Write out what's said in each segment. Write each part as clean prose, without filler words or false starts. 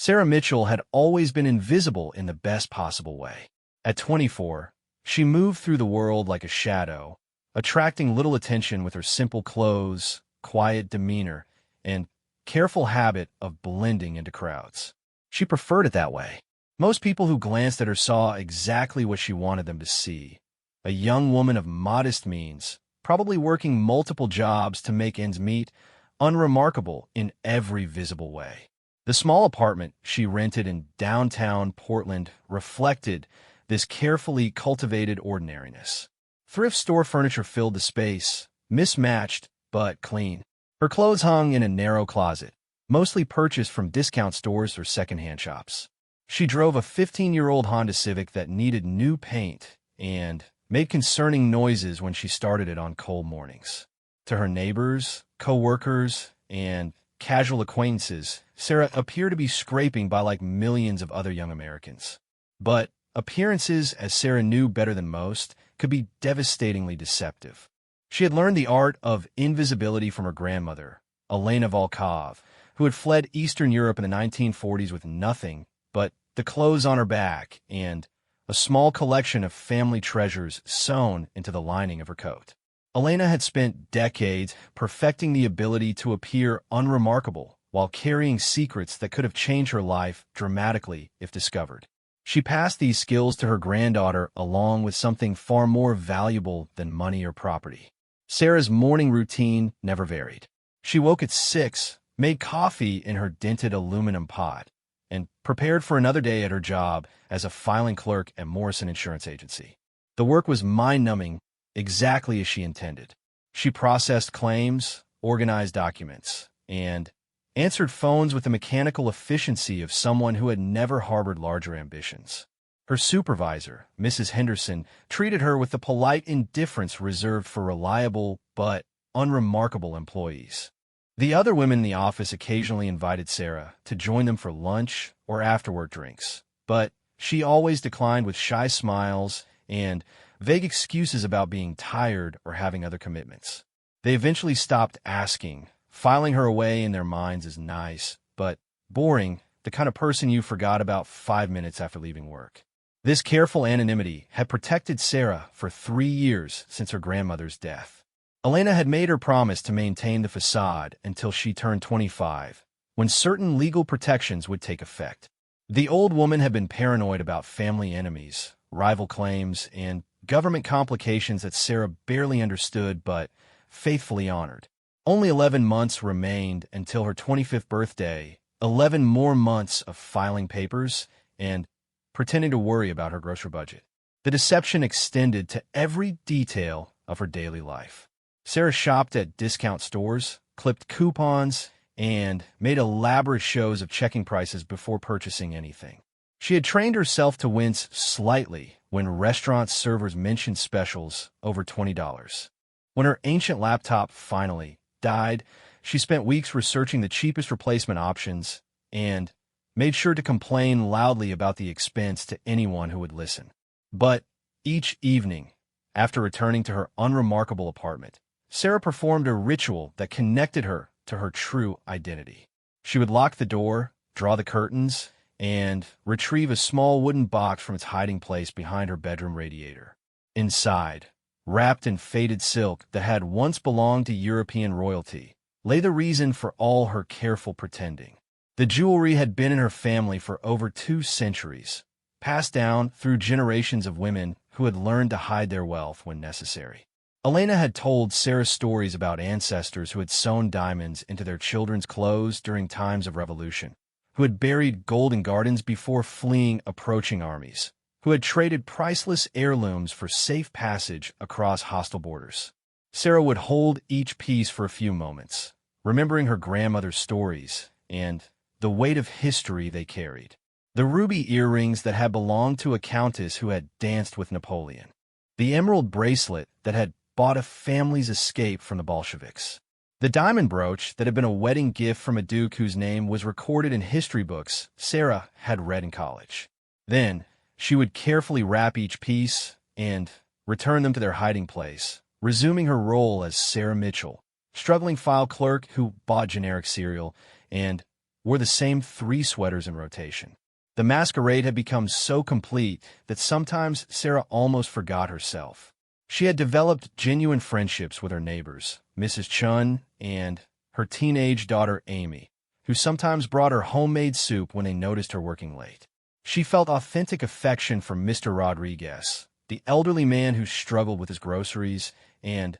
Sarah Mitchell had always been invisible in the best possible way. At 24, she moved through the world like a shadow, attracting little attention with her simple clothes, quiet demeanor, and careful habit of blending into crowds. She preferred it that way. Most people who glanced at her saw exactly what she wanted them to see. A young woman of modest means, probably working multiple jobs to make ends meet, unremarkable in every visible way. The small apartment she rented in downtown Portland reflected this carefully cultivated ordinariness. Thrift store furniture filled the space, mismatched but clean. Her clothes hung in a narrow closet, mostly purchased from discount stores or secondhand shops. She drove a 15-year-old Honda Civic that needed new paint and made concerning noises when she started it on cold mornings. To her neighbors, co-workers, and casual acquaintances, Sarah appeared to be scraping by like millions of other young Americans. But appearances, as Sarah knew better than most, could be devastatingly deceptive. She had learned the art of invisibility from her grandmother, Elena Volkov, who had fled Eastern Europe in the 1940s with nothing but the clothes on her back and a small collection of family treasures sewn into the lining of her coat. Elena had spent decades perfecting the ability to appear unremarkable while carrying secrets that could have changed her life dramatically if discovered. She passed these skills to her granddaughter along with something far more valuable than money or property. Sarah's morning routine never varied. She woke at 6, made coffee in her dented aluminum pot, and prepared for another day at her job as a filing clerk at Morrison Insurance Agency. The work was mind-numbing, exactly as she intended. She processed claims, organized documents, and answered phones with the mechanical efficiency of someone who had never harbored larger ambitions. Her supervisor, Mrs. Henderson, treated her with the polite indifference reserved for reliable but unremarkable employees. The other women in the office occasionally invited Sarah to join them for lunch or after-work drinks, but she always declined with shy smiles and vague excuses about being tired or having other commitments. They eventually stopped asking, filing her away in their minds as nice, but boring, the kind of person you forgot about 5 minutes after leaving work. This careful anonymity had protected Sarah for 3 years since her grandmother's death. Elena had made her promise to maintain the facade until she turned 25, when certain legal protections would take effect. The old woman had been paranoid about family enemies, rival claims, and government complications that Sarah barely understood but faithfully honored. Only 11 months remained until her 25th birthday, 11 more months of filing papers and pretending to worry about her grocery budget. The deception extended to every detail of her daily life. Sarah shopped at discount stores, clipped coupons, and made elaborate shows of checking prices before purchasing anything. She had trained herself to wince slightly when restaurant servers mentioned specials over $20. When her ancient laptop finally died, she spent weeks researching the cheapest replacement options and made sure to complain loudly about the expense to anyone who would listen. But each evening, after returning to her unremarkable apartment, Sarah performed a ritual that connected her to her true identity. She would lock the door, draw the curtains, and retrieve a small wooden box from its hiding place behind her bedroom radiator. Inside, wrapped in faded silk that had once belonged to European royalty, lay the reason for all her careful pretending. The jewelry had been in her family for over 2 centuries, passed down through generations of women who had learned to hide their wealth when necessary. Elena had told Sarah stories about ancestors who had sewn diamonds into their children's clothes during times of revolution, who had buried golden gardens before fleeing approaching armies, who had traded priceless heirlooms for safe passage across hostile borders. Sarah would hold each piece for a few moments, remembering her grandmother's stories and the weight of history they carried. The ruby earrings that had belonged to a countess who had danced with Napoleon. The emerald bracelet that had bought a family's escape from the Bolsheviks. The diamond brooch that had been a wedding gift from a duke whose name was recorded in history books Sarah had read in college. Then, she would carefully wrap each piece and return them to their hiding place, resuming her role as Sarah Mitchell, struggling file clerk who bought generic cereal and wore the same 3 sweaters in rotation. The masquerade had become so complete that sometimes Sarah almost forgot herself. She had developed genuine friendships with her neighbors, Mrs. Chun and her teenage daughter Amy, who sometimes brought her homemade soup when they noticed her working late. She felt authentic affection from Mr. Rodriguez, the elderly man who struggled with his groceries and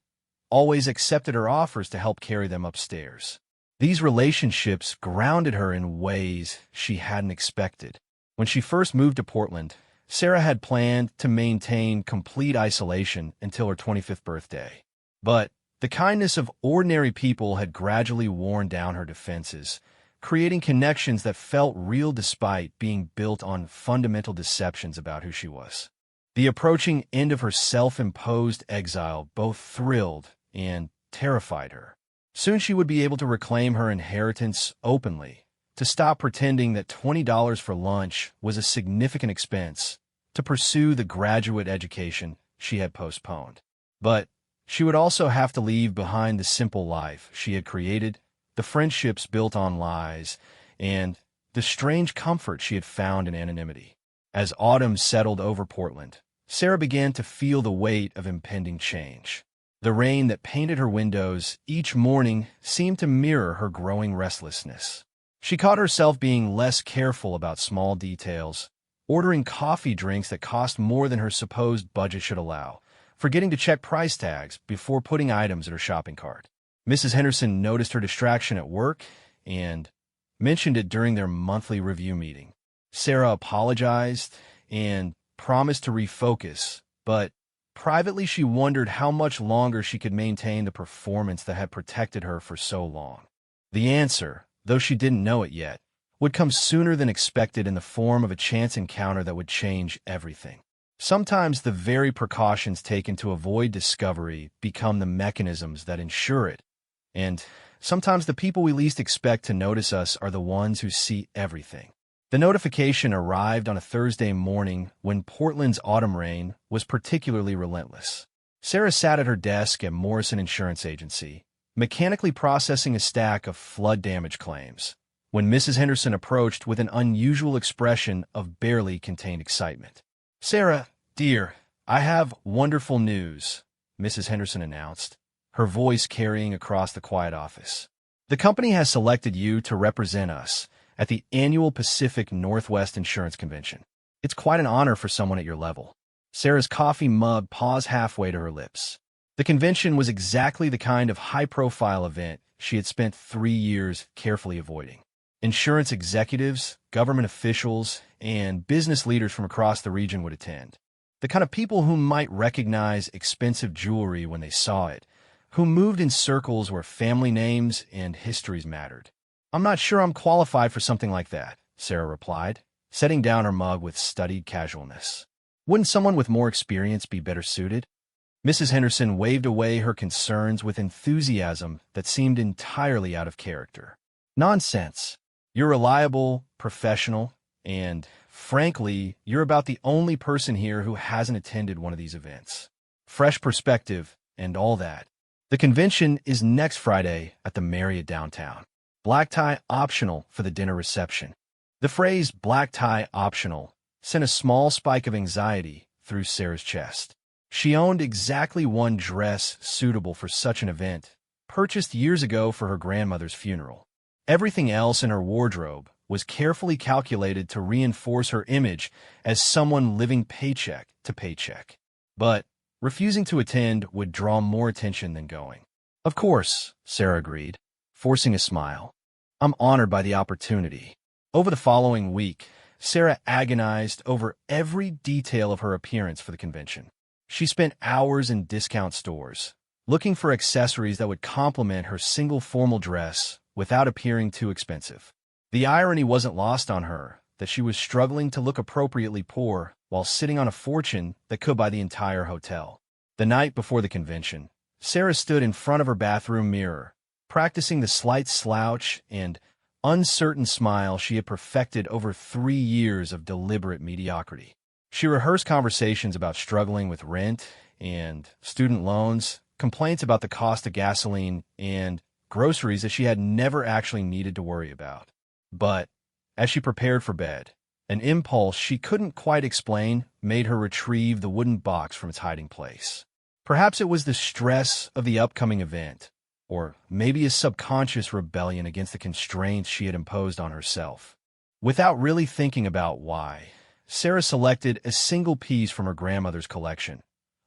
always accepted her offers to help carry them upstairs. These relationships grounded her in ways she hadn't expected. When she first moved to Portland, Sarah had planned to maintain complete isolation until her 25th birthday. But the kindness of ordinary people had gradually worn down her defenses, creating connections that felt real despite being built on fundamental deceptions about who she was. The approaching end of her self-imposed exile both thrilled and terrified her. Soon she would be able to reclaim her inheritance openly, to stop pretending that $20 for lunch was a significant expense, to pursue the graduate education she had postponed. But she would also have to leave behind the simple life she had created, the friendships built on lies, and the strange comfort she had found in anonymity. As autumn settled over Portland, Sarah began to feel the weight of impending change. The rain that painted her windows each morning seemed to mirror her growing restlessness. She caught herself being less careful about small details, ordering coffee drinks that cost more than her supposed budget should allow, forgetting to check price tags before putting items in her shopping cart. Mrs. Henderson noticed her distraction at work and mentioned it during their monthly review meeting. Sarah apologized and promised to refocus, but privately she wondered how much longer she could maintain the performance that had protected her for so long. The answer, though she didn't know it yet, would come sooner than expected in the form of a chance encounter that would change everything. Sometimes the very precautions taken to avoid discovery become the mechanisms that ensure it, and sometimes the people we least expect to notice us are the ones who see everything. The notification arrived on a Thursday morning when Portland's autumn rain was particularly relentless. Sarah sat at her desk at Morrison Insurance Agency, mechanically processing a stack of flood damage claims, when Mrs. Henderson approached with an unusual expression of barely contained excitement. "Sarah, dear, I have wonderful news," Mrs. Henderson announced, her voice carrying across the quiet office. "The company has selected you to represent us at the annual Pacific Northwest Insurance Convention. It's quite an honor for someone at your level." Sarah's coffee mug paused halfway to her lips. The convention was exactly the kind of high-profile event she had spent 3 years carefully avoiding. Insurance executives, government officials, and business leaders from across the region would attend. The kind of people who might recognize expensive jewelry when they saw it, who moved in circles where family names and histories mattered. "I'm not sure I'm qualified for something like that," Sarah replied, setting down her mug with studied casualness. "Wouldn't someone with more experience be better suited?" Mrs. Henderson waved away her concerns with enthusiasm that seemed entirely out of character. "Nonsense. You're reliable, professional, and, frankly, you're about the only person here who hasn't attended one of these events. Fresh perspective and all that. The convention is next Friday at the Marriott downtown. Black tie optional for the dinner reception." The phrase "black tie optional" sent a small spike of anxiety through Sarah's chest. She owned exactly one dress suitable for such an event, purchased years ago for her grandmother's funeral. Everything else in her wardrobe was carefully calculated to reinforce her image as someone living paycheck to paycheck. But refusing to attend would draw more attention than going. "Of course," Sarah agreed, forcing a smile. "I'm honored by the opportunity." Over the following week, Sarah agonized over every detail of her appearance for the convention. She spent hours in discount stores, looking for accessories that would complement her single formal dress without appearing too expensive. The irony wasn't lost on her that she was struggling to look appropriately poor while sitting on a fortune that could buy the entire hotel. The night before the convention, Sarah stood in front of her bathroom mirror, practicing the slight slouch and uncertain smile she had perfected over 3 years of deliberate mediocrity. She rehearsed conversations about struggling with rent and student loans, complaints about the cost of gasoline, and groceries that she had never actually needed to worry about. But as she prepared for bed, an impulse she couldn't quite explain made her retrieve the wooden box from its hiding place. Perhaps it was the stress of the upcoming event, or maybe a subconscious rebellion against the constraints she had imposed on herself. Without really thinking about why, Sarah selected a single piece from her grandmother's collection,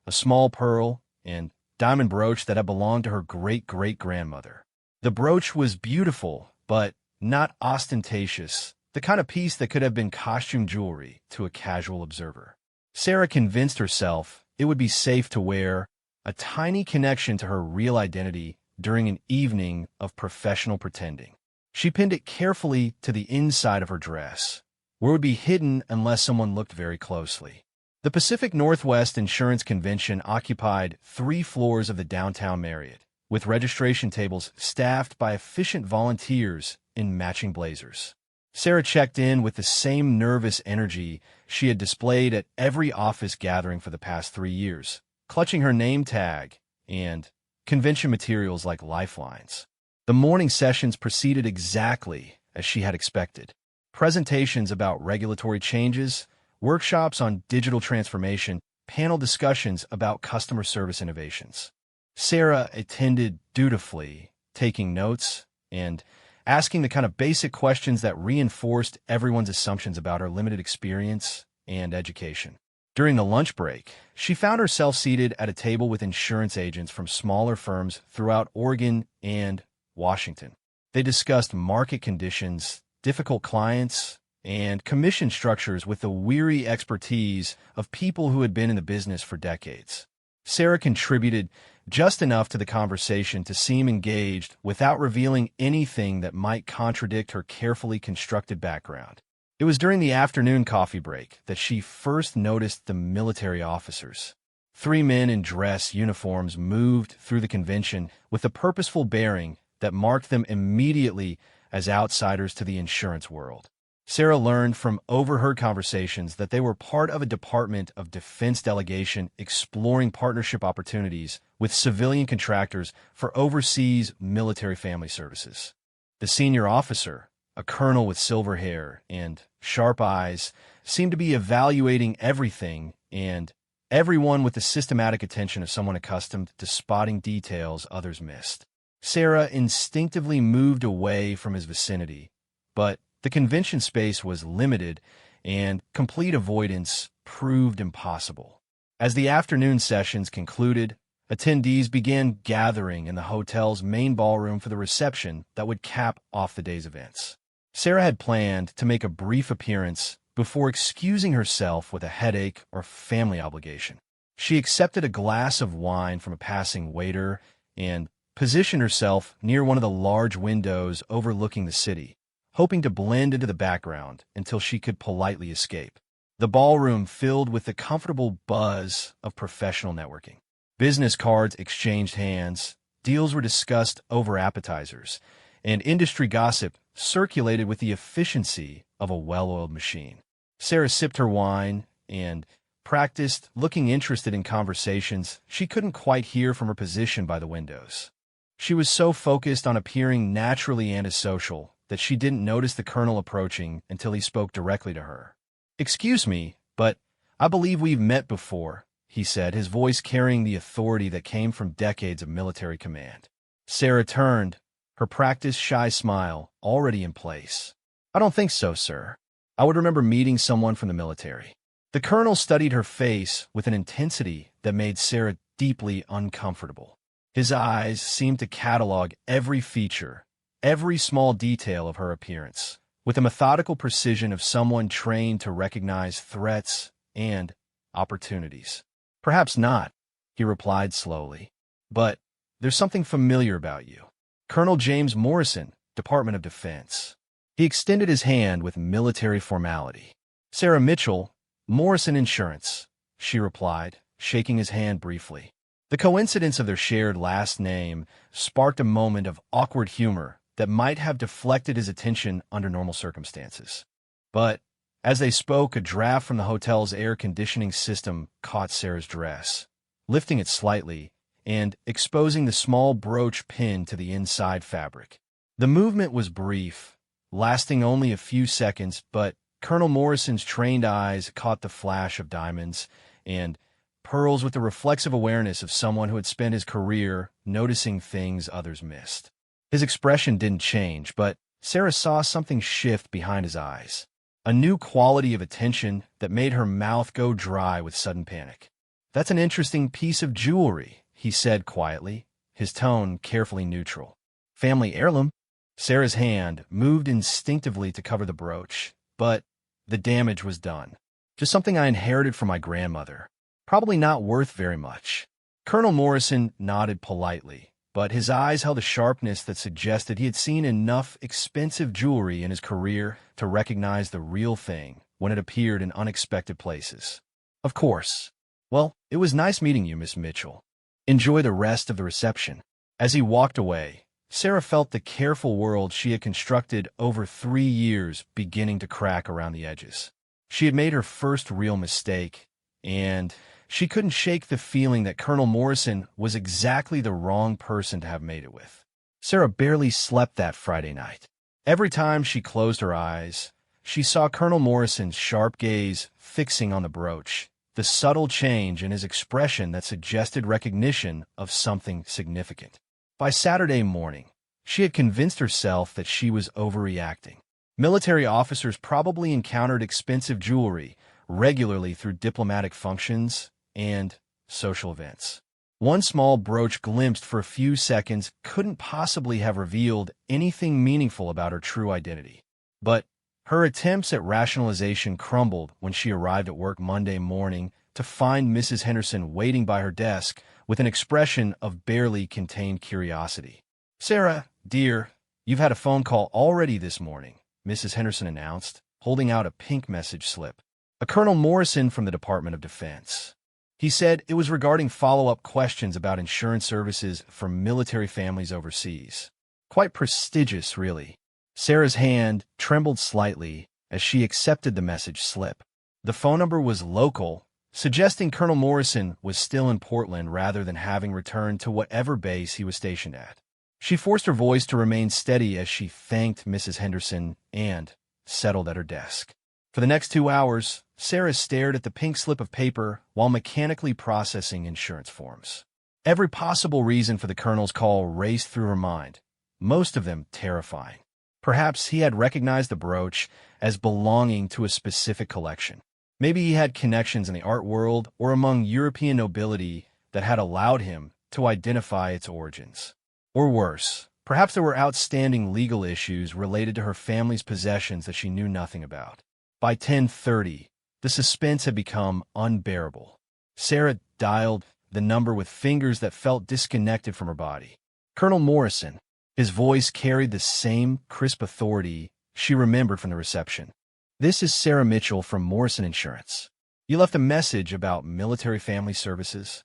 a small pearl and diamond brooch that had belonged to her great-great-grandmother. The brooch was beautiful, but not ostentatious, the kind of piece that could have been costume jewelry to a casual observer. Sarah convinced herself it would be safe to wear, a tiny connection to her real identity during an evening of professional pretending. She pinned it carefully to the inside of her dress, where it would be hidden unless someone looked very closely. The Pacific Northwest Insurance Convention occupied 3 floors of the downtown Marriott, with registration tables staffed by efficient volunteers in matching blazers. Sarah checked in with the same nervous energy she had displayed at every office gathering for the past 3 years, clutching her name tag and convention materials like lifelines. The morning sessions proceeded exactly as she had expected. Presentations about regulatory changes, workshops on digital transformation, panel discussions about customer service innovations. Sarah attended dutifully, taking notes and asking the kind of basic questions that reinforced everyone's assumptions about her limited experience and education. During the lunch break, she found herself seated at a table with insurance agents from smaller firms throughout Oregon and Washington. They discussed market conditions, difficult clients, and commission structures with the weary expertise of people who had been in the business for decades. Sarah contributed just enough to the conversation to seem engaged without revealing anything that might contradict her carefully constructed background. It was during the afternoon coffee break that she first noticed the military officers. 3 men in dress uniforms moved through the convention with a purposeful bearing that marked them immediately as outsiders to the insurance world. Sarah learned from overheard conversations that they were part of a Department of Defense delegation exploring partnership opportunities with civilian contractors for overseas military family services. The senior officer, a colonel with silver hair and sharp eyes, seemed to be evaluating everything and everyone with the systematic attention of someone accustomed to spotting details others missed. Sarah instinctively moved away from his vicinity, but the convention space was limited, and complete avoidance proved impossible. As the afternoon sessions concluded, attendees began gathering in the hotel's main ballroom for the reception that would cap off the day's events. Sarah had planned to make a brief appearance before excusing herself with a headache or family obligation. She accepted a glass of wine from a passing waiter and positioned herself near one of the large windows overlooking the city, hoping to blend into the background until she could politely escape. The ballroom filled with the comfortable buzz of professional networking. Business cards exchanged hands, deals were discussed over appetizers, and industry gossip circulated with the efficiency of a well-oiled machine. Sarah sipped her wine and practiced looking interested in conversations she couldn't quite hear from her position by the windows. She was so focused on appearing naturally antisocial that she didn't notice the colonel approaching until he spoke directly to her. "Excuse me, but I believe we've met before," he said, his voice carrying the authority that came from decades of military command. Sarah turned, her practice-shy smile already in place. "I don't think so, sir. I would remember meeting someone from the military." The colonel studied her face with an intensity that made Sarah deeply uncomfortable. His eyes seemed to catalog every feature, every small detail of her appearance, with the methodical precision of someone trained to recognize threats and opportunities. "Perhaps not," he replied slowly, "but there's something familiar about you. Colonel James Morrison, Department of Defense." He extended his hand with military formality. "Sarah Mitchell, Morrison Insurance," she replied, shaking his hand briefly. The coincidence of their shared last name sparked a moment of awkward humor that might have deflected his attention under normal circumstances. But as they spoke, a draft from the hotel's air conditioning system caught Sarah's dress, lifting it slightly and exposing the small brooch pinned to the inside fabric. The movement was brief, lasting only a few seconds, but Colonel Morrison's trained eyes caught the flash of diamonds and pearls with the reflexive awareness of someone who had spent his career noticing things others missed. His expression didn't change, but Sarah saw something shift behind his eyes, a new quality of attention that made her mouth go dry with sudden panic. "That's an interesting piece of jewelry," he said quietly, his tone carefully neutral. "Family heirloom?" Sarah's hand moved instinctively to cover the brooch, but the damage was done. "Just something I inherited from my grandmother. Probably not worth very much." Colonel Morrison nodded politely, but his eyes held a sharpness that suggested he had seen enough expensive jewelry in his career to recognize the real thing when it appeared in unexpected places. "Of course. Well, it was nice meeting you, Miss Mitchell. Enjoy the rest of the reception." As he walked away, Sarah felt the careful world she had constructed over 3 years beginning to crack around the edges. She had made her first real mistake, and she couldn't shake the feeling that Colonel Morrison was exactly the wrong person to have made it with. Sarah barely slept that Friday night. Every time she closed her eyes, she saw Colonel Morrison's sharp gaze fixing on the brooch, the subtle change in his expression that suggested recognition of something significant. By Saturday morning, she had convinced herself that she was overreacting. Military officers probably encountered expensive jewelry regularly through diplomatic functions and social events. One small brooch glimpsed for a few seconds couldn't possibly have revealed anything meaningful about her true identity. But her attempts at rationalization crumbled when she arrived at work Monday morning to find Mrs. Henderson waiting by her desk with an expression of barely contained curiosity. "Sarah, dear, you've had a phone call already this morning," Mrs. Henderson announced, holding out a pink message slip. "A Colonel Morrison from the Department of Defense. He said it was regarding follow-up questions about insurance services for military families overseas." Quite prestigious, really. Sarah's hand trembled slightly as she accepted the message slip. The phone number was local, suggesting Colonel Morrison was still in Portland rather than having returned to whatever base he was stationed at. She forced her voice to remain steady as she thanked Mrs. Henderson and settled at her desk. For the next 2 hours, Sarah stared at the pink slip of paper while mechanically processing insurance forms. Every possible reason for the colonel's call raced through her mind, most of them terrifying. Perhaps he had recognized the brooch as belonging to a specific collection. Maybe he had connections in the art world or among European nobility that had allowed him to identify its origins. Or worse, perhaps there were outstanding legal issues related to her family's possessions that she knew nothing about. By 10:30, the suspense had become unbearable. Sarah dialed the number with fingers that felt disconnected from her body. "Colonel Morrison." His voice carried the same crisp authority she remembered from the reception. "This is Sarah Mitchell from Morrison Insurance. You left a message about military family services."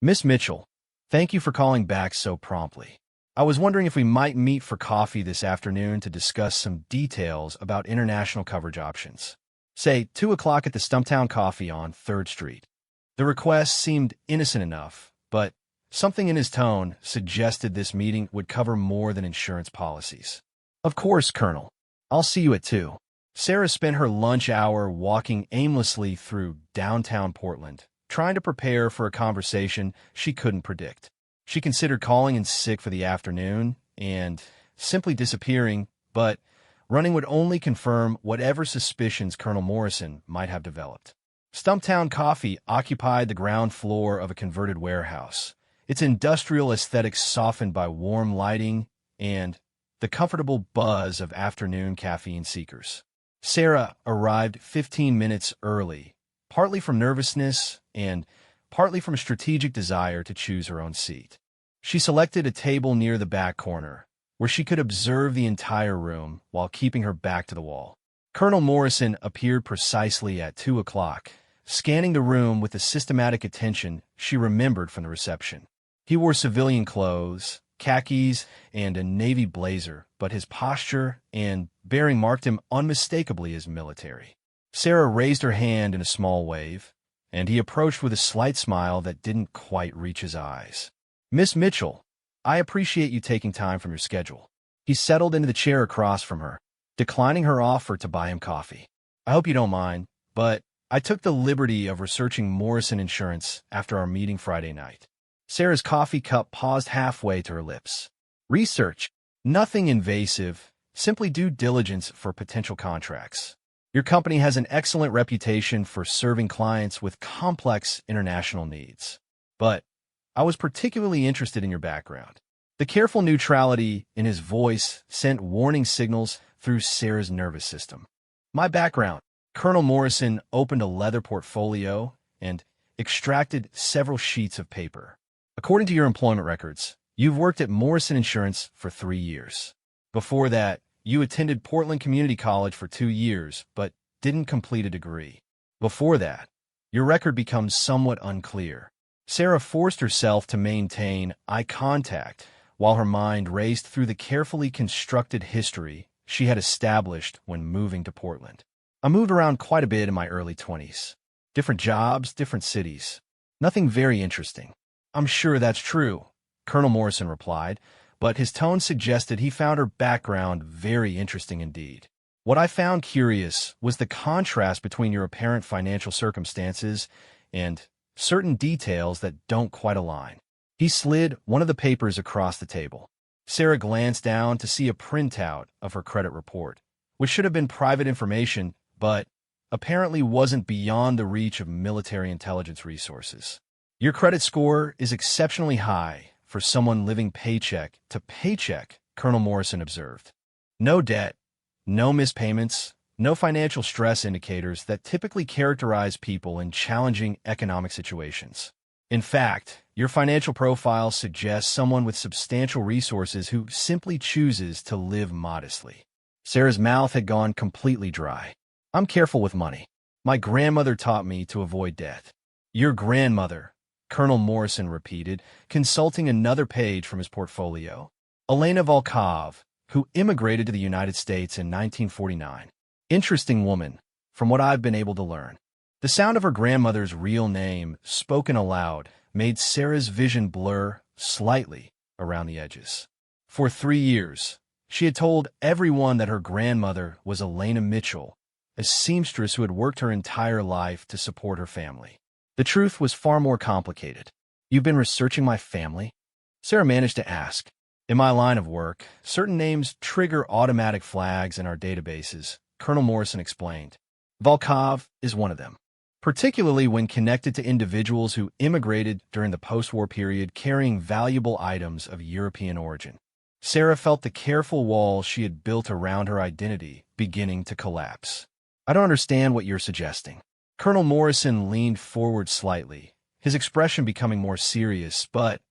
"Miss Mitchell, thank you for calling back so promptly. I was wondering if we might meet for coffee this afternoon to discuss some details about international coverage options. Say 2 o'clock at the Stumptown Coffee on 3rd Street. The request seemed innocent enough, but something in his tone suggested this meeting would cover more than insurance policies. "Of course, Colonel. I'll see you at 2. Sarah spent her lunch hour walking aimlessly through downtown Portland, trying to prepare for a conversation she couldn't predict. She considered calling in sick for the afternoon and simply disappearing, but running would only confirm whatever suspicions Colonel Morrison might have developed. Stumptown Coffee occupied the ground floor of a converted warehouse, its industrial aesthetic softened by warm lighting and the comfortable buzz of afternoon caffeine seekers. Sarah arrived 15 minutes early, partly from nervousness and partly from a strategic desire to choose her own seat. She selected a table near the back corner, where she could observe the entire room while keeping her back to the wall. Colonel Morrison appeared precisely at 2 o'clock, scanning the room with the systematic attention she remembered from the reception. He wore civilian clothes, khakis, and a navy blazer, but his posture and bearing marked him unmistakably as military. Sarah raised her hand in a small wave, and he approached with a slight smile that didn't quite reach his eyes. "Miss Mitchell, I appreciate you taking time from your schedule." He settled into the chair across from her. declining her offer to buy him coffee. I hope you don't mind, but I took the liberty of researching Morrison Insurance after our meeting Friday night. Sarah's coffee cup paused halfway to her lips. Research. Nothing invasive, simply due diligence for potential contracts. Your company has an excellent reputation for serving clients with complex international needs. But I was particularly interested in your background. The careful neutrality in his voice sent warning signals through Sarah's nervous system. My background. Colonel Morrison opened a leather portfolio and extracted several sheets of paper. According to your employment records, you've worked at Morrison Insurance for 3 years. Before that, you attended Portland Community College for 2 years, but didn't complete a degree. Before that, your record becomes somewhat unclear. Sarah forced herself to maintain eye contact while her mind raced through the carefully constructed history she had established when moving to Portland. I moved around quite a bit in my early 20s. Different jobs, different cities. Nothing very interesting. I'm sure that's true, Colonel Morrison replied, but his tone suggested he found her background very interesting indeed. What I found curious was the contrast between your apparent financial circumstances and certain details that don't quite align. He slid one of the papers across the table. Sarah glanced down to see a printout of her credit report, which should have been private information, but apparently wasn't beyond the reach of military intelligence resources. Your credit score is exceptionally high for someone living paycheck to paycheck, Colonel Morrison observed. No debt, no missed payments, no financial stress indicators that typically characterize people in challenging economic situations. In fact, your financial profile suggests someone with substantial resources who simply chooses to live modestly. Sarah's mouth had gone completely dry. I'm careful with money. My grandmother taught me to avoid debt. Your grandmother, Colonel Morrison repeated, consulting another page from his portfolio. Elena Volkov, who immigrated to the United States in 1949. Interesting woman, from what I've been able to learn. The sound of her grandmother's real name, spoken aloud, made Sarah's vision blur slightly around the edges. For 3 years, she had told everyone that her grandmother was Elena Mitchell, a seamstress who had worked her entire life to support her family. The truth was far more complicated. You've been researching my family? Sarah managed to ask. In my line of work, certain names trigger automatic flags in our databases, Colonel Morrison explained. Volkov is one of them, particularly when connected to individuals who immigrated during the post-war period carrying valuable items of European origin. Sarah felt the careful walls she had built around her identity beginning to collapse. I don't understand what you're suggesting. Colonel Morrison leaned forward slightly, his expression becoming more serious, but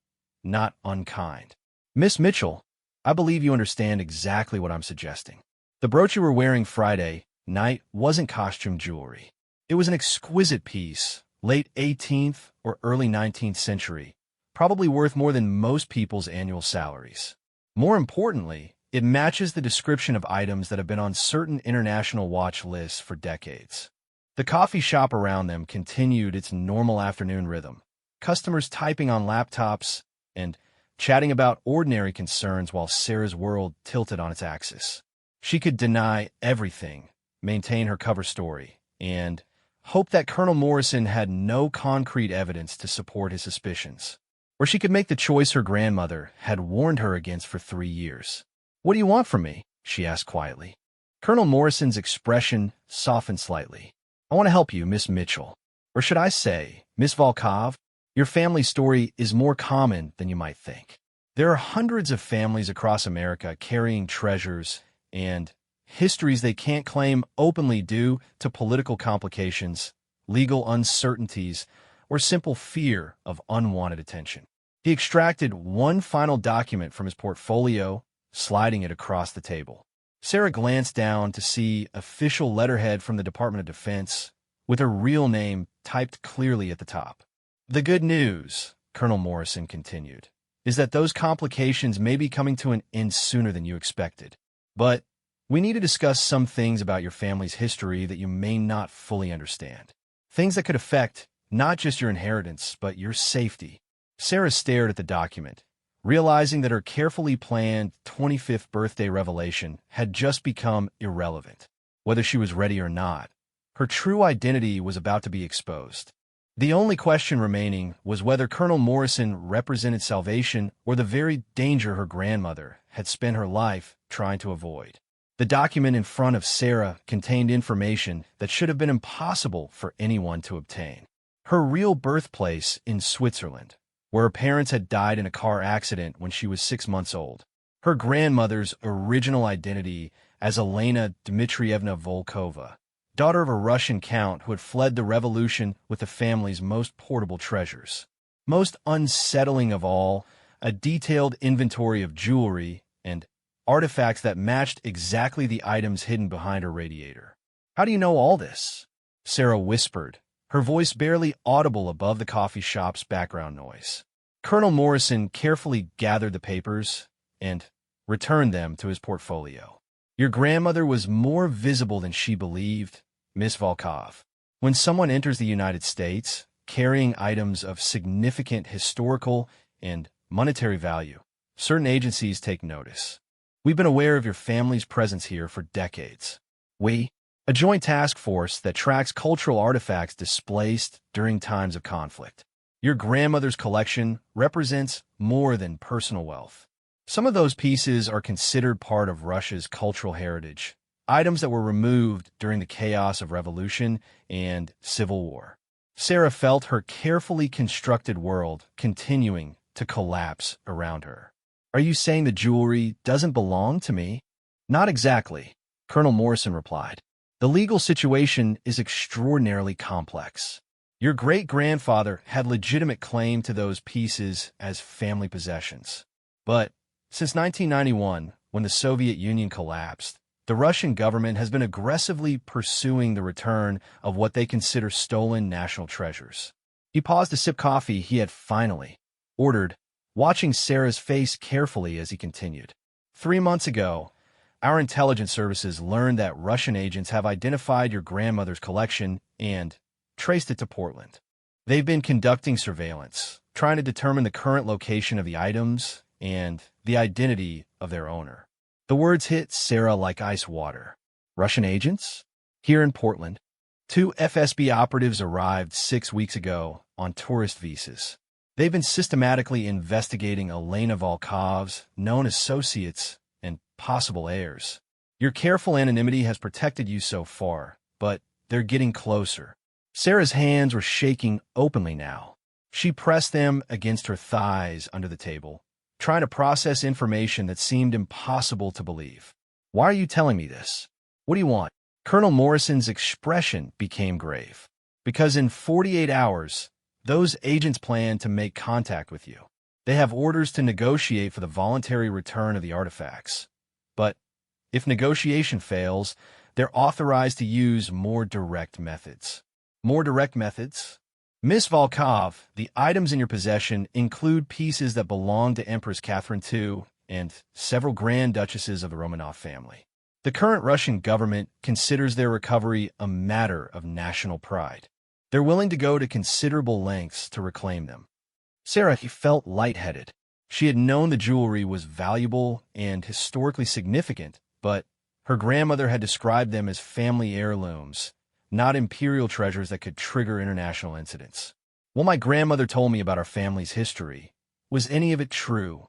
not unkind. Miss Mitchell, I believe you understand exactly what I'm suggesting. The brooch you were wearing Friday night wasn't costume jewelry. It was an exquisite piece, late 18th or early 19th century, probably worth more than most people's annual salaries. More importantly, it matches the description of items that have been on certain international watch lists for decades. The coffee shop around them continued its normal afternoon rhythm, customers typing on laptops and chatting about ordinary concerns while Sarah's world tilted on its axis. She could deny everything, maintain her cover story, and hope that Colonel Morrison had no concrete evidence to support his suspicions. Or she could make the choice her grandmother had warned her against for 3 years. What do you want from me? She asked quietly. Colonel Morrison's expression softened slightly. I want to help you, Miss Mitchell. Or should I say, Miss Volkov? Your family story is more common than you might think. There are hundreds of families across America carrying treasures and histories they can't claim openly due to political complications, legal uncertainties, or simple fear of unwanted attention. He extracted one final document from his portfolio, sliding it across the table. Sarah glanced down to see official letterhead from the Department of Defense, with her real name typed clearly at the top. The good news, Colonel Morrison continued, is that those complications may be coming to an end sooner than you expected. But we need to discuss some things about your family's history that you may not fully understand. Things that could affect not just your inheritance, but your safety. Sarah stared at the document, realizing that her carefully planned 25th birthday revelation had just become irrelevant. Whether she was ready or not, her true identity was about to be exposed. The only question remaining was whether Colonel Morrison represented salvation or the very danger her grandmother had spent her life trying to avoid. The document in front of Sarah contained information that should have been impossible for anyone to obtain. Her real birthplace in Switzerland, where her parents had died in a car accident when she was 6 months old. Her grandmother's original identity as Elena Dmitrievna Volkova, daughter of a Russian count who had fled the revolution with the family's most portable treasures. Most unsettling of all, a detailed inventory of jewelry and artifacts that matched exactly the items hidden behind her radiator. "How do you know all this?" Sarah whispered, her voice barely audible above the coffee shop's background noise. Colonel Morrison carefully gathered the papers and returned them to his portfolio. "Your grandmother was more visible than she believed, Miss Volkov. When someone enters the United States, carrying items of significant historical and monetary value, certain agencies take notice. We've been aware of your family's presence here for decades. We, a joint task force that tracks cultural artifacts displaced during times of conflict. Your grandmother's collection represents more than personal wealth. Some of those pieces are considered part of Russia's cultural heritage, items that were removed during the chaos of revolution and civil war." Sarah felt her carefully constructed world continuing to collapse around her. "Are you saying the jewelry doesn't belong to me?" "Not exactly," Colonel Morrison replied. "The legal situation is extraordinarily complex. Your great-grandfather had legitimate claim to those pieces as family possessions. But since 1991, when the Soviet Union collapsed, the Russian government has been aggressively pursuing the return of what they consider stolen national treasures." He paused to sip coffee he had finally ordered, watching Sarah's face carefully as he continued. 3 months ago, our intelligence services learned that Russian agents have identified your grandmother's collection and traced it to Portland. They've been conducting surveillance, trying to determine the current location of the items and the identity of their owner. The words hit Sarah like ice water. "Russian agents? Here in Portland?" 2 FSB operatives arrived 6 weeks ago on tourist visas. They've been systematically investigating Elena Volkov's known associates and possible heirs. Your careful anonymity has protected you so far, but they're getting closer. Sarah's hands were shaking openly now. She pressed them against her thighs under the table, trying to process information that seemed impossible to believe. "Why are you telling me this? What do you want?" Colonel Morrison's expression became grave. "Because in 48 hours, those agents plan to make contact with you. They have orders to negotiate for the voluntary return of the artifacts. But if negotiation fails, they're authorized to use more direct methods." "More direct methods?" "Miss Volkov, the items in your possession include pieces that belong to Empress Catherine II and several Grand Duchesses of the Romanov family. The current Russian government considers their recovery a matter of national pride. They're willing to go to considerable lengths to reclaim them." Sarah felt lightheaded. She had known the jewelry was valuable and historically significant, but her grandmother had described them as family heirlooms, not imperial treasures that could trigger international incidents. "Well, my grandmother told me about our family's history. Was any of it true?"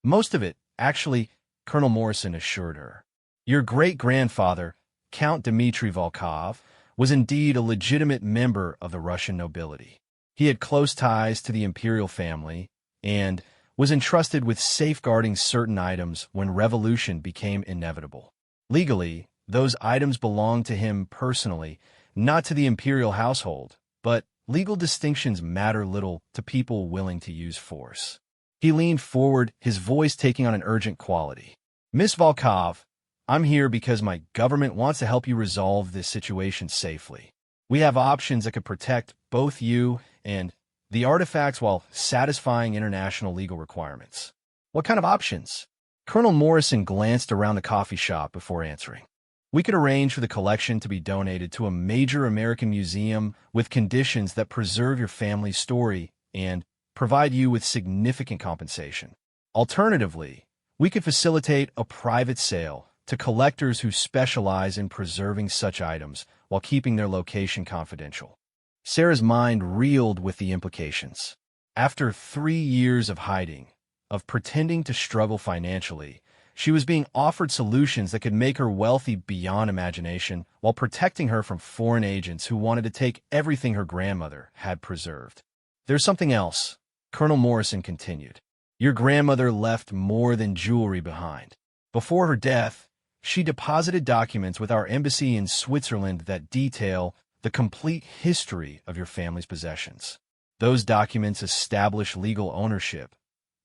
"Most of it, actually," Colonel Morrison assured her. "Your great-grandfather, Count Dmitry Volkov, was indeed a legitimate member of the Russian nobility. He had close ties to the imperial family and was entrusted with safeguarding certain items when revolution became inevitable. Legally, those items belonged to him personally, not to the imperial household, but legal distinctions matter little to people willing to use force." He leaned forward, his voice taking on an urgent quality. "Miss Volkov, I'm here because my government wants to help you resolve this situation safely. We have options that could protect both you and the artifacts while satisfying international legal requirements." "What kind of options?" Colonel Morrison glanced around the coffee shop before answering. "We could arrange for the collection to be donated to a major American museum with conditions that preserve your family's story and provide you with significant compensation. Alternatively, we could facilitate a private sale to collectors who specialize in preserving such items while keeping their location confidential. Sarah's mind reeled with the implications. After 3 years of hiding, of pretending to struggle financially, she was being offered solutions that could make her wealthy beyond imagination while protecting her from foreign agents who wanted to take everything her grandmother had preserved. There's something else, Colonel Morrison continued. Your grandmother left more than jewelry behind. Before her death, she deposited documents with our embassy in Switzerland that detail the complete history of your family's possessions. Those documents establish legal ownership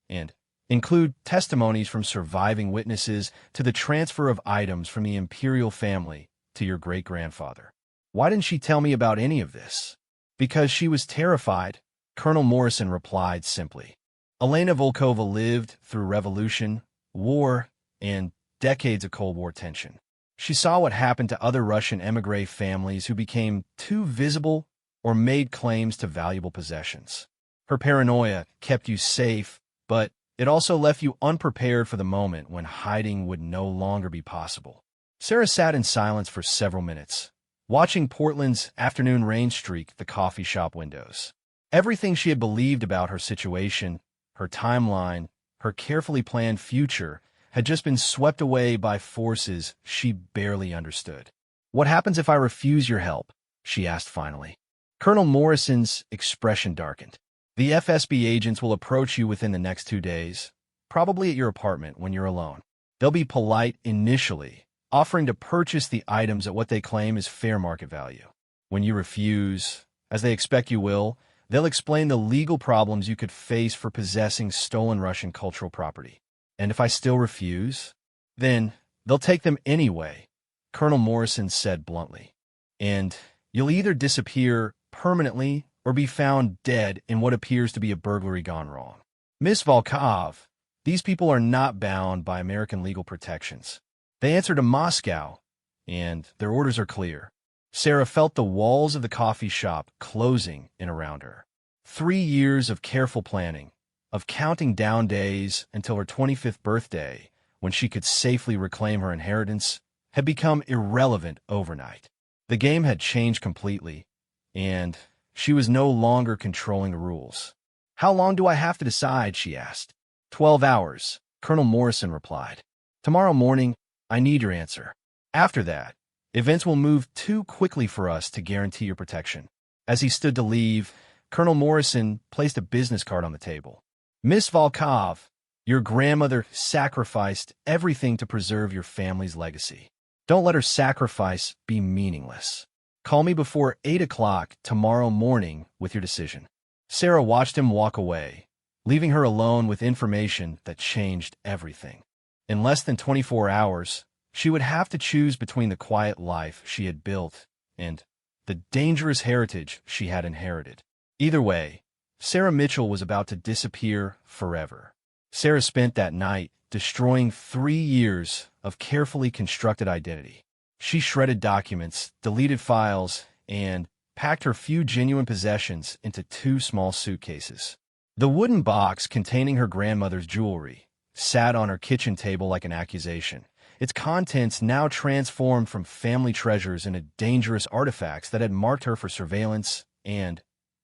and include testimonies from surviving witnesses to the transfer of items from the imperial family to your great-grandfather. Why didn't she tell me about any of this? Because she was terrified, Colonel Morrison replied simply. Elena Volkova lived through revolution, war, and decades of Cold War tension. She saw what happened to other Russian émigré families who became too visible or made claims to valuable possessions. Her paranoia kept you safe, but it also left you unprepared for the moment when hiding would no longer be possible. Sarah sat in silence for several minutes, watching Portland's afternoon rain streak the coffee shop windows. Everything she had believed about her situation, her timeline, her carefully planned future, had just been swept away by forces she barely understood. What happens if I refuse your help? She asked finally. Colonel Morrison's expression darkened. The FSB agents will approach you within the next 2 days, probably at your apartment when you're alone. They'll be polite initially, offering to purchase the items at what they claim is fair market value. When you refuse, as they expect you will, they'll explain the legal problems you could face for possessing stolen Russian cultural property. And if I still refuse, then they'll take them anyway, Colonel Morrison said bluntly. And you'll either disappear permanently or be found dead in what appears to be a burglary gone wrong. Miss Volkov, these people are not bound by American legal protections. They answer to Moscow, and their orders are clear. Sarah felt the walls of the coffee shop closing in around her. 3 years of careful planning, of counting down days until her 25th birthday, when she could safely reclaim her inheritance, had become irrelevant overnight. The game had changed completely, and she was no longer controlling the rules. How long do I have to decide? She asked. 12 hours, Colonel Morrison replied. Tomorrow morning, I need your answer. After that, events will move too quickly for us to guarantee your protection. As he stood to leave, Colonel Morrison placed a business card on the table. Miss Volkov, your grandmother sacrificed everything to preserve your family's legacy. Don't let her sacrifice be meaningless. Call me before 8 o'clock tomorrow morning with your decision. Sarah watched him walk away, leaving her alone with information that changed everything. In less than 24 hours, she would have to choose between the quiet life she had built and the dangerous heritage she had inherited. Either way, Sarah Mitchell was about to disappear forever. Sarah spent that night destroying 3 years of carefully constructed identity. She shredded documents, deleted files, and packed her few genuine possessions into 2 small suitcases. The wooden box containing her grandmother's jewelry sat on her kitchen table like an accusation, its contents now transformed from family treasures into dangerous artifacts that had marked her for surveillance and,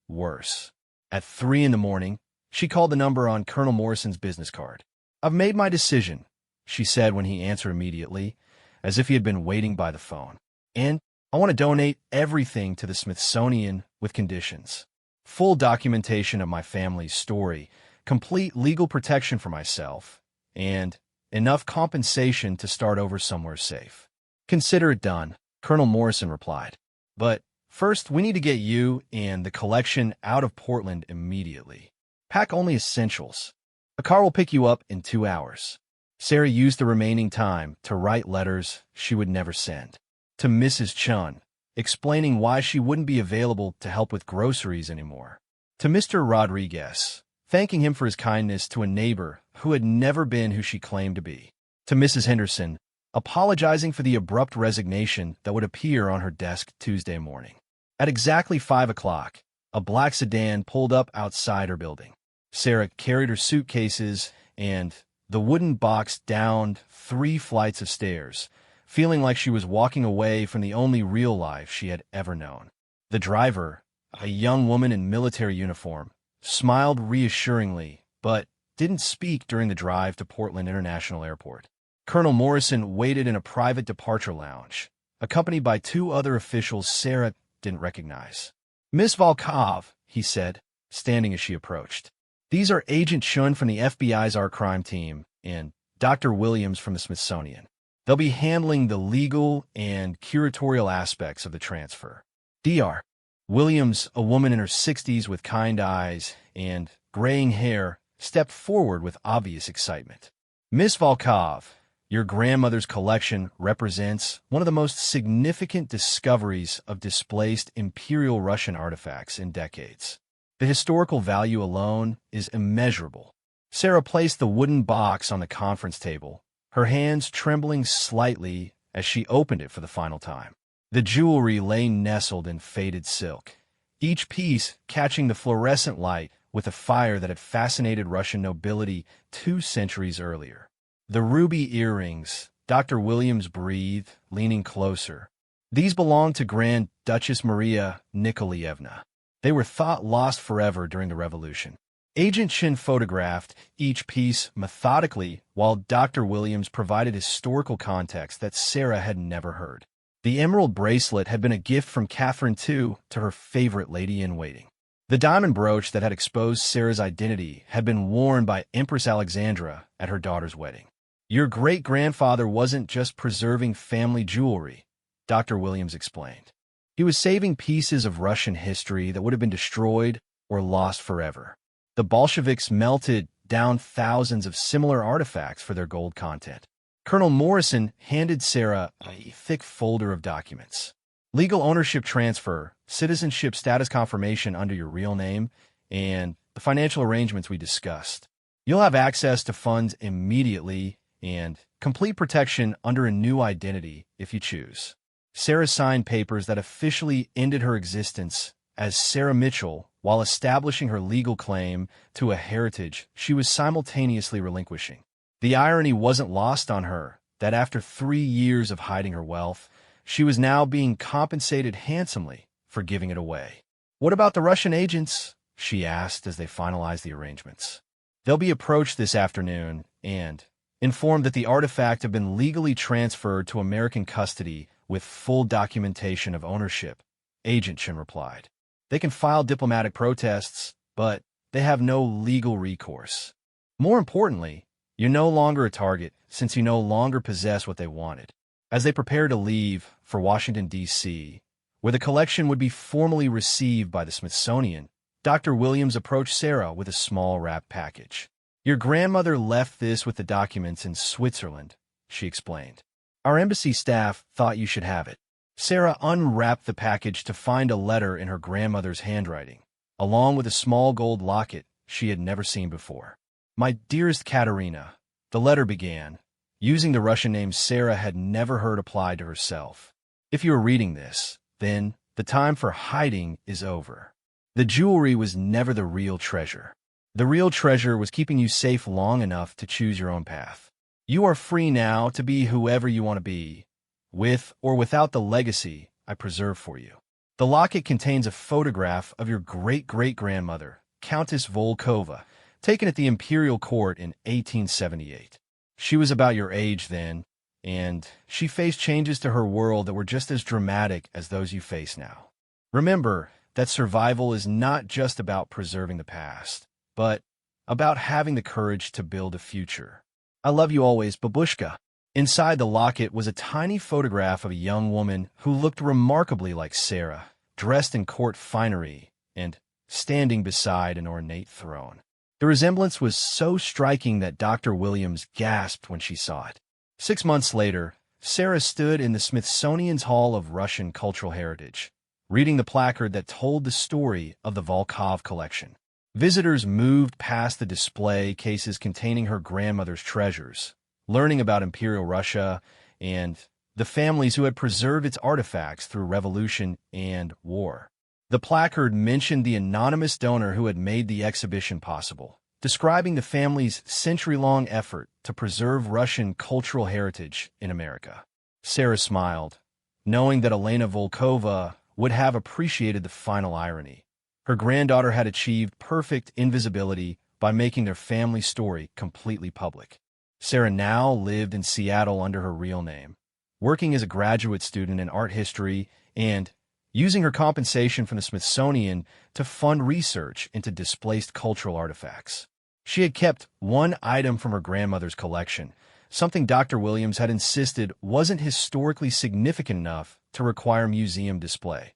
worse. At 3 in the morning, she called the number on Colonel Morrison's business card. I've made my decision, she said when he answered immediately, as if he had been waiting by the phone. And I want to donate everything to the Smithsonian with conditions. Full documentation of my family's story, complete legal protection for myself, and enough compensation to start over somewhere safe. Consider it done, Colonel Morrison replied. But first, we need to get you and the collection out of Portland immediately. Pack only essentials. A car will pick you up in 2 hours. Sarah used the remaining time to write letters she would never send. To Mrs. Chun, explaining why she wouldn't be available to help with groceries anymore. To Mr. Rodriguez, thanking him for his kindness to a neighbor who had never been who she claimed to be. To Mrs. Henderson, apologizing for the abrupt resignation that would appear on her desk Tuesday morning. At exactly 5 o'clock, a black sedan pulled up outside her building. Sarah carried her suitcases and the wooden box downed 3 flights of stairs, feeling like she was walking away from the only real life she had ever known. The driver, a young woman in military uniform, smiled reassuringly, but didn't speak during the drive to Portland International Airport. Colonel Morrison waited in a private departure lounge, accompanied by 2 other officials Sarah didn't recognize. "Miss Volkov," he said, standing as she approached. "These are Agent Chun from the FBI's Art Crime Team and Dr. Williams from the Smithsonian. They'll be handling the legal and curatorial aspects of the transfer." Dr. Williams, a woman in her 60s with kind eyes and graying hair, stepped forward with obvious excitement. "Miss Volkov, your grandmother's collection represents one of the most significant discoveries of displaced Imperial Russian artifacts in decades. The historical value alone is immeasurable." Sarah placed the wooden box on the conference table, her hands trembling slightly as she opened it for the final time. The jewelry lay nestled in faded silk, each piece catching the fluorescent light with a fire that had fascinated Russian nobility 2 centuries earlier. The ruby earrings, Dr. Williams breathed, leaning closer. "These belonged to Grand Duchess Maria Nikolaevna. They were thought lost forever during the Revolution." Agent Shin photographed each piece methodically while Dr. Williams provided historical context that Sarah had never heard. The emerald bracelet had been a gift from Catherine II to her favorite lady-in-waiting. The diamond brooch that had exposed Sarah's identity had been worn by Empress Alexandra at her daughter's wedding. "Your great-grandfather wasn't just preserving family jewelry," Dr. Williams explained. "He was saving pieces of Russian history that would have been destroyed or lost forever." The Bolsheviks melted down thousands of similar artifacts for their gold content. Colonel Morrison handed Sarah a thick folder of documents. "Legal ownership transfer, citizenship status confirmation under your real name, and the financial arrangements we discussed. You'll have access to funds immediately and complete protection under a new identity if you choose." Sarah signed papers that officially ended her existence as Sarah Mitchell while establishing her legal claim to a heritage she was simultaneously relinquishing. The irony wasn't lost on her that after 3 years of hiding her wealth, she was now being compensated handsomely for giving it away. "What about the Russian agents?" she asked as they finalized the arrangements. "They'll be approached this afternoon and informed that the artifact had been legally transferred to American custody with full documentation of ownership," Agent Chin replied. "They can file diplomatic protests, but they have no legal recourse. More importantly, you're no longer a target since you no longer possess what they wanted." As they prepared to leave for Washington, D.C., where the collection would be formally received by the Smithsonian, Dr. Williams approached Sarah with a small wrapped package. "Your grandmother left this with the documents in Switzerland," she explained. "Our embassy staff thought you should have it." Sarah unwrapped the package to find a letter in her grandmother's handwriting, along with a small gold locket she had never seen before. "My dearest Katerina," the letter began, using the Russian name Sarah had never heard applied to herself. "If you are reading this, then the time for hiding is over. The jewelry was never the real treasure. The real treasure was keeping you safe long enough to choose your own path. You are free now to be whoever you want to be, with or without the legacy I preserve for you." The locket contains a photograph of your great-great-grandmother, Countess Volkova, taken at the Imperial Court in 1878. She was about your age then, and she faced changes to her world that were just as dramatic as those you face now. Remember that survival is not just about preserving the past, but about having the courage to build a future. I love you always, Babushka. Inside the locket was a tiny photograph of a young woman who looked remarkably like Sarah, dressed in court finery and standing beside an ornate throne. The resemblance was so striking that Dr. Williams gasped when she saw it. 6 months later, Sarah stood in the Smithsonian's Hall of Russian Cultural Heritage, reading the placard that told the story of the Volkov collection. Visitors moved past the display cases containing her grandmother's treasures, learning about Imperial Russia and the families who had preserved its artifacts through revolution and war. The placard mentioned the anonymous donor who had made the exhibition possible, describing the family's century-long effort to preserve Russian cultural heritage in America. Sarah smiled, knowing that Elena Volkova would have appreciated the final irony. Her granddaughter had achieved perfect invisibility by making their family story completely public. Sarah now lived in Seattle under her real name, working as a graduate student in art history and using her compensation from the Smithsonian to fund research into displaced cultural artifacts. She had kept one item from her grandmother's collection, something Dr. Williams had insisted wasn't historically significant enough to require museum display.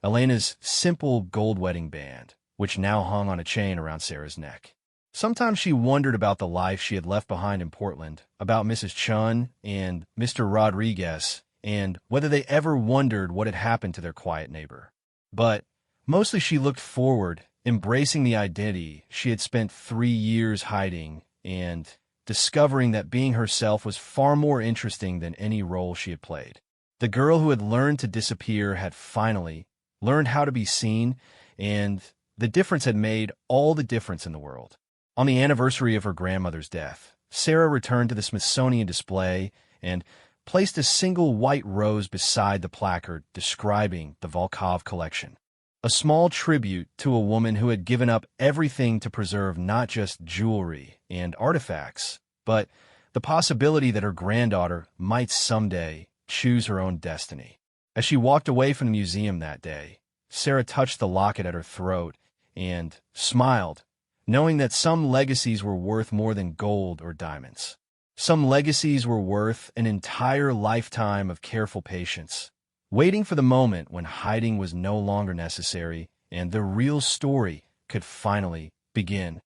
Elena's simple gold wedding band, which now hung on a chain around Sarah's neck. Sometimes she wondered about the life she had left behind in Portland, about Mrs. Chun and Mr. Rodriguez, and whether they ever wondered what had happened to their quiet neighbor. But mostly she looked forward, embracing the identity she had spent 3 years hiding and discovering that being herself was far more interesting than any role she had played. The girl who had learned to disappear had finally learned how to be seen, and the difference had made all the difference in the world. On the anniversary of her grandmother's death, Sarah returned to the Smithsonian display and placed a single white rose beside the placard describing the Volkov collection. A small tribute to a woman who had given up everything to preserve not just jewelry and artifacts, but the possibility that her granddaughter might someday choose her own destiny. As she walked away from the museum that day, Sarah touched the locket at her throat and smiled, knowing that some legacies were worth more than gold or diamonds. Some legacies were worth an entire lifetime of careful patience, waiting for the moment when hiding was no longer necessary and the real story could finally begin.